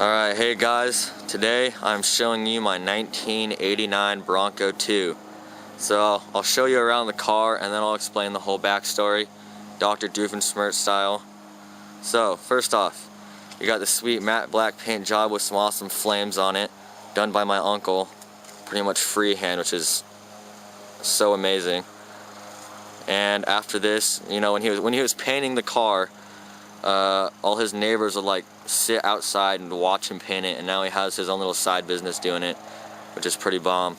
Alright, hey guys, today I'm showing you my 1989 Bronco 2. So I'll show you around the car and then I'll explain the whole backstory, Dr. Doofenshmirtz style. So first off, you got the sweet matte black paint job with some awesome flames on it, done by my uncle, pretty much freehand, which is so amazing. And after this, you know, when he was painting the car, all his neighbors would like sit outside and watch him paint it, and now he has his own little side business doing it, which is pretty bomb.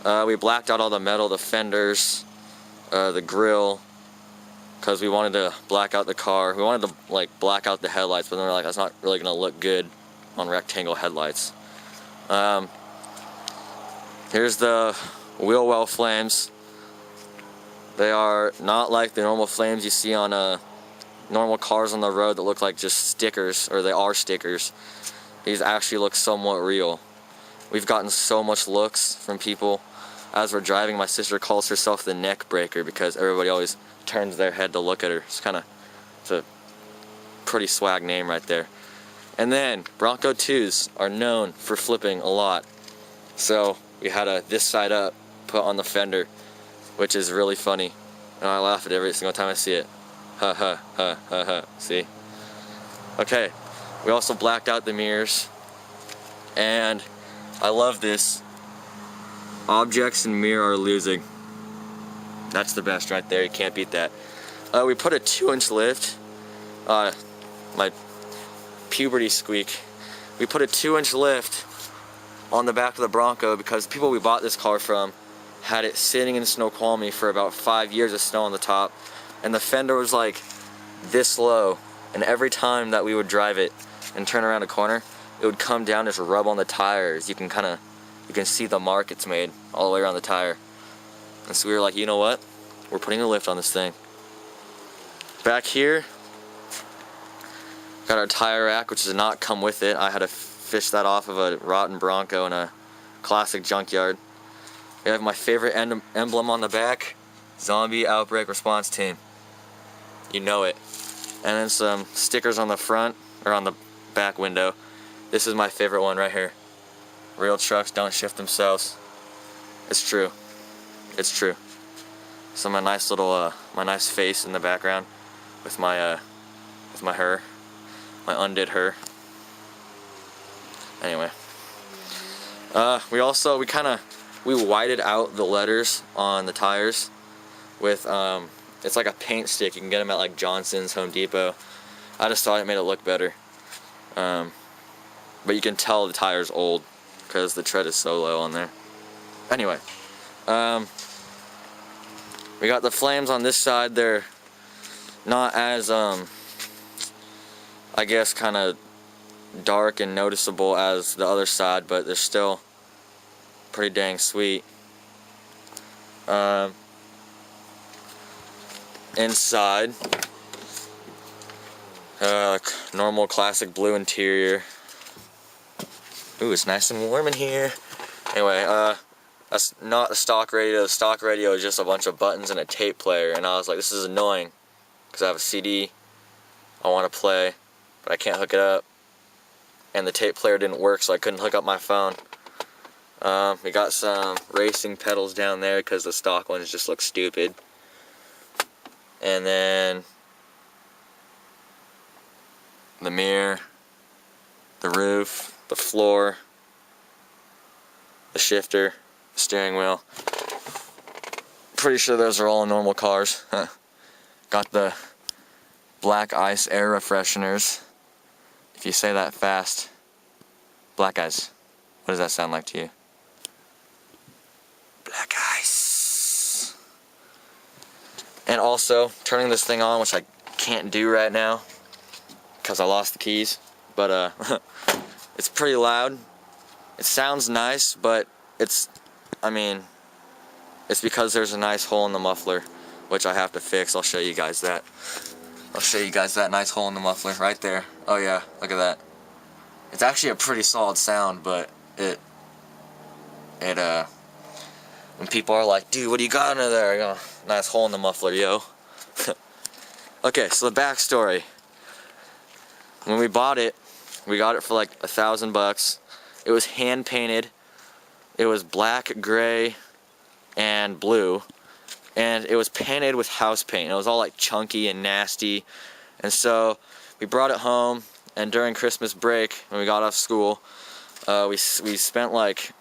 We blacked out all the metal, the fenders, the grill, because we wanted to black out the car. We wanted to like black out the headlights, but then we're like, that's not really gonna look good on rectangle headlights. Here's the wheel well flames. They are not like the normal flames you see on normal cars on the road that look like just stickers, or they are stickers. These actually look somewhat real. We've gotten so much looks from people as we're driving. My sister calls herself the neck breaker because everybody always turns their head to look at her. It's a pretty swag name right there. And then Bronco 2s are known for flipping a lot. So we had a this side up put on the fender, which is really funny. And I laugh at it every single time I see it. Ha ha ha ha ha. See? Okay. We also blacked out the mirrors. And I love this. Objects in mirror are losing. That's the best right there. You can't beat that. We put a 2-inch lift. My puberty squeak. We put a 2-inch lift on the back of the Bronco because the people we bought this car from had it sitting in Snoqualmie for about 5 years of snow on the top, and the fender was like this low, and every time that we would drive it and turn around a corner, it would come down, just rub on the tires. You can see the mark it's made all the way around the tire. And so we were like, you know what, we're putting a lift on this thing. Back here got our tire rack, which does not come with it. I had to fish that off of a rotten Bronco in a classic junkyard. We have my favorite emblem on the back, Zombie Outbreak Response Team. You know it. And then some stickers on the front, or on the back window. This is my favorite one right here. Real trucks don't shift themselves. It's true. It's true. So my nice little, my nice face in the background with my her, my undid her. Anyway. We whited out the letters on the tires with, it's like a paint stick. You can get them at like Johnson's, Home Depot. I just thought it made it look better. But you can tell the tire's old because the tread is so low on there. Anyway, we got the flames on this side. They're not as, I guess, kind of dark and noticeable as the other side, but they're still pretty dang sweet. Inside, normal classic blue interior. Ooh, it's nice and warm in here. Anyway, that's not the stock radio. The stock radio is just a bunch of buttons and a tape player, and I was like, this is annoying because I have a CD I want to play, but I can't hook it up, and the tape player didn't work, so I couldn't hook up my phone. We got some racing pedals down there because the stock ones just look stupid. And then the mirror, the roof, the floor, the shifter, the steering wheel. Pretty sure those are all normal cars. Got the black ice air fresheners. If you say that fast, black ice. What does that sound like to you? Black ice. And also, turning this thing on, which I can't do right now because I lost the keys, but it's pretty loud. It sounds nice, but it's because there's a nice hole in the muffler, which I have to fix. I'll show you guys that. I'll show you guys that nice hole in the muffler right there. Oh yeah, look at that. It's actually a pretty solid sound, but when people are like, dude, what do you got under there? I go, nice hole in the muffler, yo. Okay, so the backstory. When we bought it, We got it for like $1,000. It was hand painted. It was black, gray, and blue. And it was painted with house paint. It was all like chunky and nasty. And so we brought it home, and during Christmas break, when we got off school, we spent like,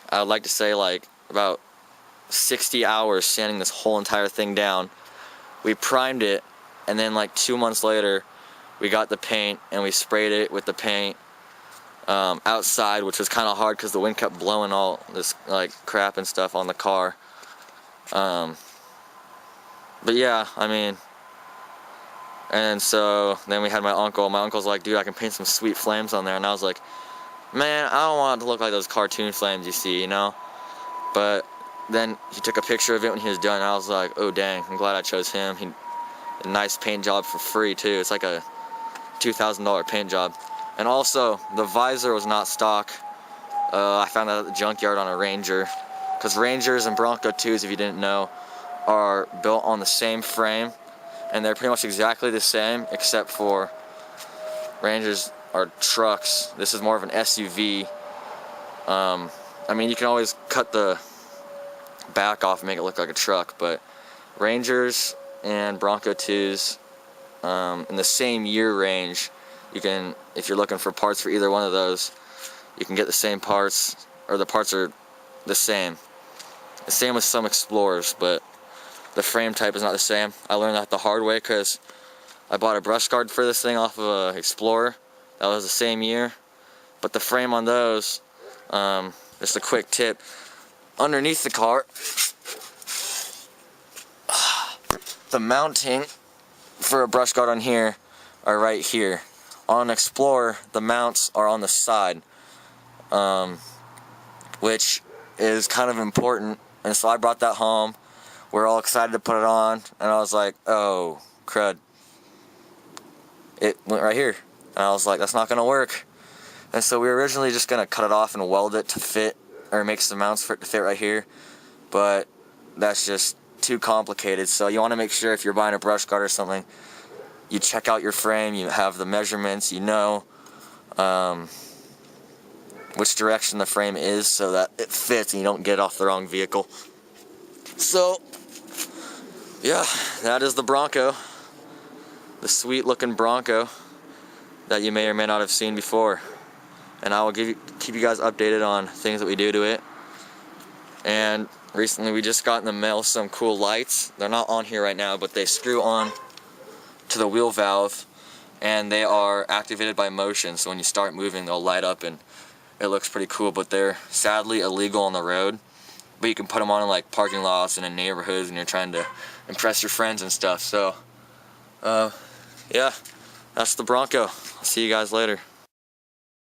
I would like to say like about 60 hours sanding this whole entire thing down. We primed it, and then like 2 months later, we got the paint and we sprayed it with the paint outside, which was kind of hard because the wind kept blowing all this like crap and stuff on the car. But yeah, I mean, and so then we had my uncle. My uncle's like, dude, I can paint some sweet flames on there. And I was like, man, I don't want it to look like those cartoon flames you see, you know? But then he took a picture of it when he was done, and I was like, oh dang, I'm glad I chose him. He did a nice paint job for free too. It's like a $2,000 paint job. And also, the visor was not stock. I found that at the junkyard on a Ranger. Because Rangers and Bronco 2s, if you didn't know, are built on the same frame. And they're pretty much exactly the same, except for Rangers are trucks. This is more of an SUV. I mean, you can always cut the back off and make it look like a truck, but Rangers and Bronco 2s in the same year range, you can, if you're looking for parts for either one of those, you can get the same parts, or the parts are the same. The same with some Explorers, but the frame type is not the same. I learned that the hard way because I bought a brush guard for this thing off of an Explorer. That was the same year, but the frame on those, just a quick tip, underneath the car, the mounting for a brush guard on here are right here. On an Explorer, the mounts are on the side, which is kind of important. And so I brought that home. We're all excited to put it on, and I was like, oh, crud. It went right here. And I was like, that's not going to work. And so we were originally just going to cut it off and weld it to fit, or make some mounts for it to fit right here. But that's just too complicated. So you want to make sure if you're buying a brush guard or something, you check out your frame, you have the measurements, you know which direction the frame is so that it fits and you don't get off the wrong vehicle. So, yeah, that is the Bronco. The sweet looking Bronco that you may or may not have seen before. And I will keep you guys updated on things that we do to it. And recently we just got in the mail some cool lights. They're not on here right now, but they screw on to the wheel valve and they are activated by motion. So when you start moving, they'll light up and it looks pretty cool, but they're sadly illegal on the road. But you can put them on in like parking lots and in neighborhoods when you're trying to impress your friends and stuff. So, yeah, that's the Bronco. I'll see you guys later.